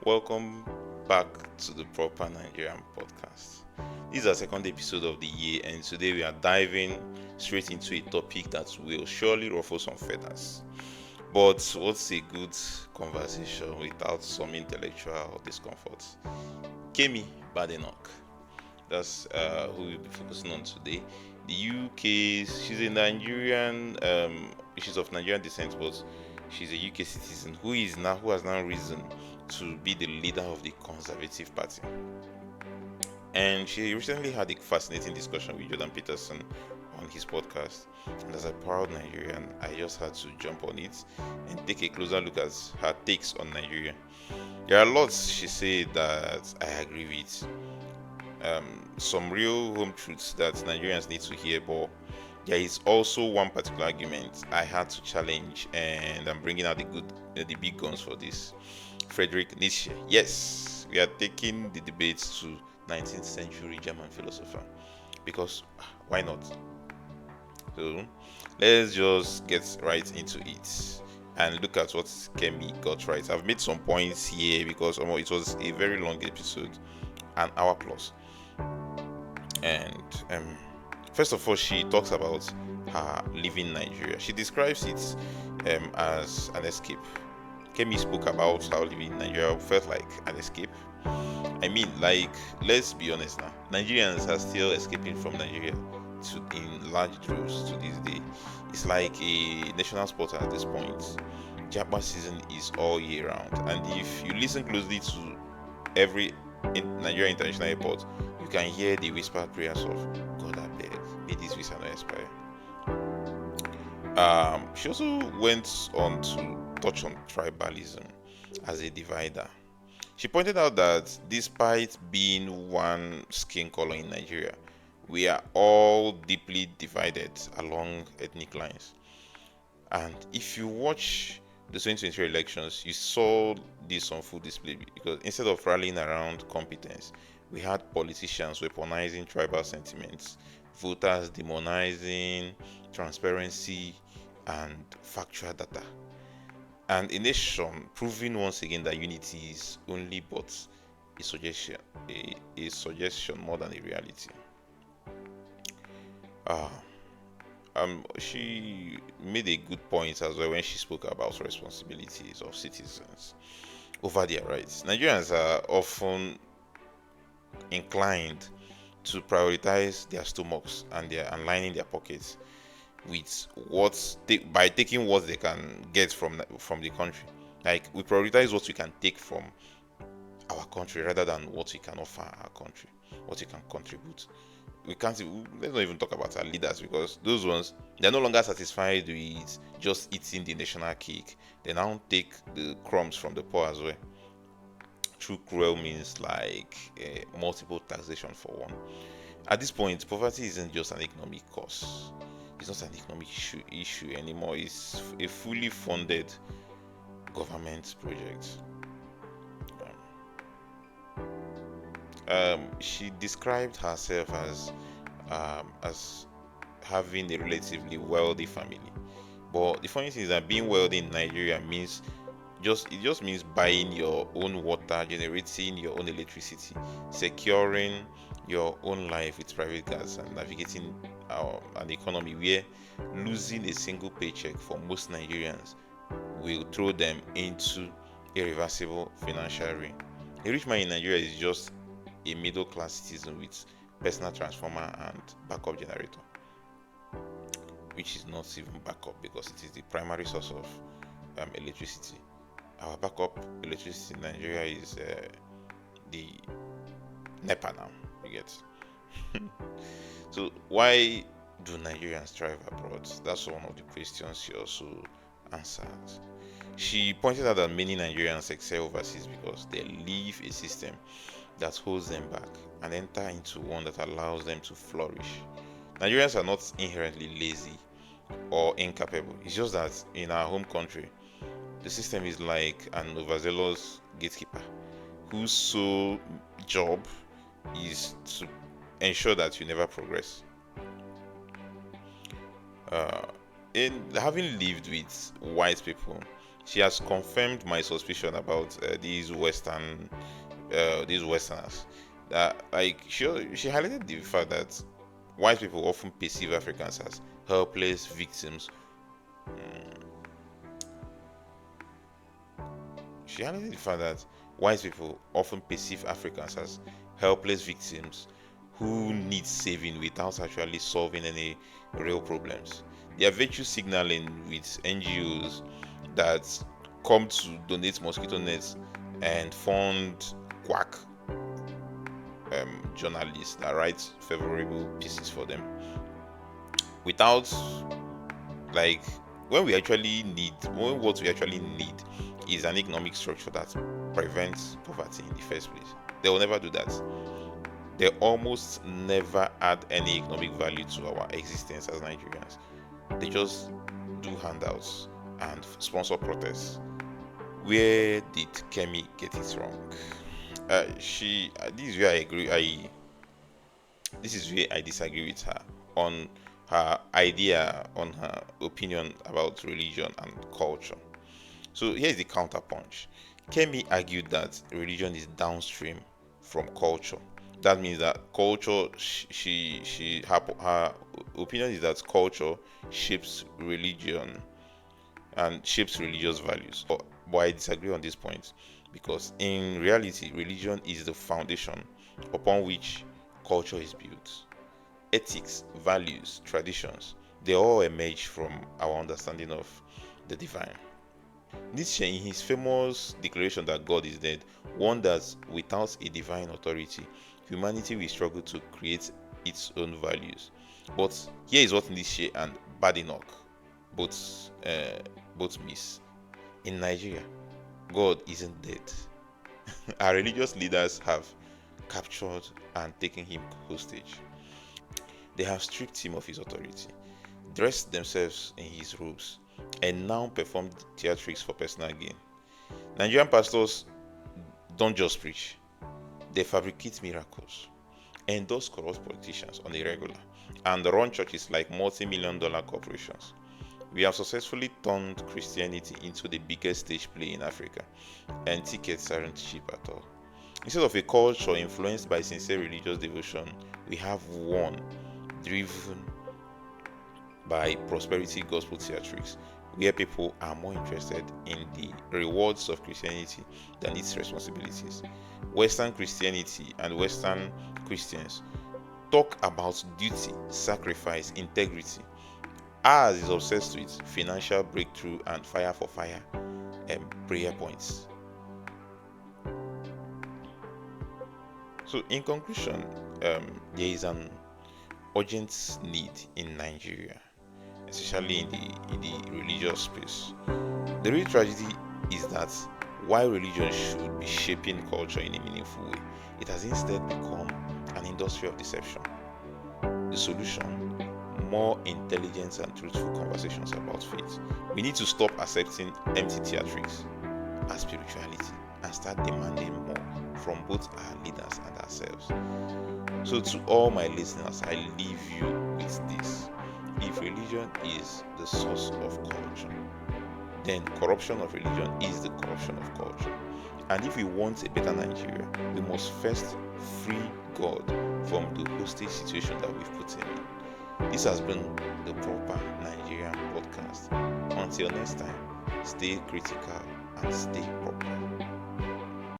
Welcome back to the Proper Nigerian podcast. This is our second episode of the year, and today we are diving straight into a topic that will surely ruffle some feathers. But what's a good conversation without some intellectual discomfort? Kemi Badenoch, that's who we'll be focusing on today. The UK, she's a Nigerian, she's of Nigerian descent, but she's a UK citizen who has now risen to be the leader of the Conservative Party. And she recently had a fascinating discussion with Jordan Petersen on his podcast. And as a proud Nigerian, I just had to jump on it and take a closer look at her takes on Nigeria. There are lots she said that I agree with. Some real home truths that Nigerians need to hear, but there is also one particular argument I had to challenge, and I'm bringing out the big guns for this. Friedrich Nietzsche. Yes, we are taking the debate to 19th century German philosopher because why not? So let's just get right into it and look at what Kemi got right. I've made some points here because it was a very long episode, an hour plus. And first of all, she talks about her leaving Nigeria. She describes it as an escape. Kemi spoke about how living in Nigeria felt like an escape. I mean, like, let's be honest now. Nigerians are still escaping from Nigeria in large droves to this day. It's like a national sport at this point. Japa season is all year round, and if you listen closely to every Nigeria International Airport, you can hear the whispered prayers of God, I beg, may this visa not expire. She also went on to touch on tribalism as a divider. She pointed out that despite being one skin color in Nigeria, we are all deeply divided along ethnic lines. And if you watch the 2023 elections, you saw this on full display because instead of rallying around competence, we had politicians weaponizing tribal sentiments, voters demonizing transparency and factual data, and a nation proving once again that unity is only but a suggestion, a suggestion more than a reality. Uh, she made a good point as well when she spoke about responsibilities of citizens over their rights. Nigerians are often inclined to prioritize their stomachs and lining their pockets with by taking what they can get from the country. Like, we prioritize what we can take from our country rather than what we can offer our country, what we can contribute. We can't let's not even talk about our leaders because those ones, they're no longer satisfied with just eating the national cake. They now take the crumbs from the poor as well through cruel means like multiple taxation for one. At this point, poverty isn't just an economic cause. It's not an economic issue anymore. It's a fully funded government project. She described herself as having a relatively wealthy family. But the funny thing is that being wealthy in Nigeria just means buying your own water, generating your own electricity, securing your own life with private gas, and navigating an economy where losing a single paycheck for most Nigerians will throw them into irreversible financial ruin. A rich man in Nigeria is just a middle class citizen with personal transformer and backup generator, which is not even backup because it is the primary source of electricity. Our backup electricity in Nigeria is the NEPA now. You get. So why do Nigerians thrive abroad? That's one of the questions she also answered. She pointed out that many Nigerians excel overseas because they leave a system that holds them back and enter into one that allows them to flourish. Nigerians are not inherently lazy or incapable. It's just that in our home country, the system is like an overzealous gatekeeper whose sole job is to ensure that you never progress. In having lived with white people She has confirmed my suspicion about these Westerners. That like she highlighted the fact that white people often perceive Africans as helpless victims. She highlighted the fact that white people often perceive Africans as helpless victims who need saving without actually solving any real problems. They are virtue signaling with NGOs that come to donate mosquito nets and fund quack journalists that write favorable pieces for them without like what we actually need is an economic structure that prevents poverty in the first place. They will never do that. They almost never add any economic value to our existence as Nigerians. They just do handouts and sponsor protests. Where did Kemi get it wrong? This is where I agree. This is where I disagree with her on her opinion about religion and culture. So here's the counterpunch. Kemi argued that religion is downstream from culture. That means that culture, her opinion is that culture shapes religion and shapes religious values. But I disagree on this point because in reality, religion is the foundation upon which culture is built. Ethics, values, traditions, they all emerge from our understanding of the divine. Nietzsche, in his famous declaration that God is dead, warned that without a divine authority, humanity will struggle to create its own values. But here is what Nietzsche and Badenoch both both miss. In Nigeria, God isn't dead. Our religious leaders have captured and taken him hostage. They have stripped him of his authority, dressed themselves in his robes, and now perform theatrics for personal gain. Nigerian pastors don't just preach, they fabricate miracles, endorse corrupt politicians on a regular, and run churches like multi-million-dollar corporations. We have successfully turned Christianity into the biggest stage play in Africa, and tickets aren't cheap at all. Instead of a culture influenced by sincere religious devotion, we have one driven by prosperity gospel theatrics, where people are more interested in the rewards of Christianity than its responsibilities. Western Christianity and Western Christians talk about duty, sacrifice, integrity. Ours is obsessed with financial breakthrough and fire for fire and prayer points. So, in conclusion, there is an urgent need in Nigeria, especially in the religious space. The real tragedy is that while religion should be shaping culture in a meaningful way, it has instead become an industry of deception. The solution: more intelligent and truthful conversations about faith. We need to stop accepting empty theatrics as spirituality and start demanding more from both our leaders and ourselves. So, to all my listeners, I leave you with this. If religion is the source of culture, then corruption of religion is the corruption of culture. And if we want a better Nigeria, we must first free God from the hostage situation that we've put him in. This has been the Proper Nigerian podcast. Until next time, stay critical and stay proper.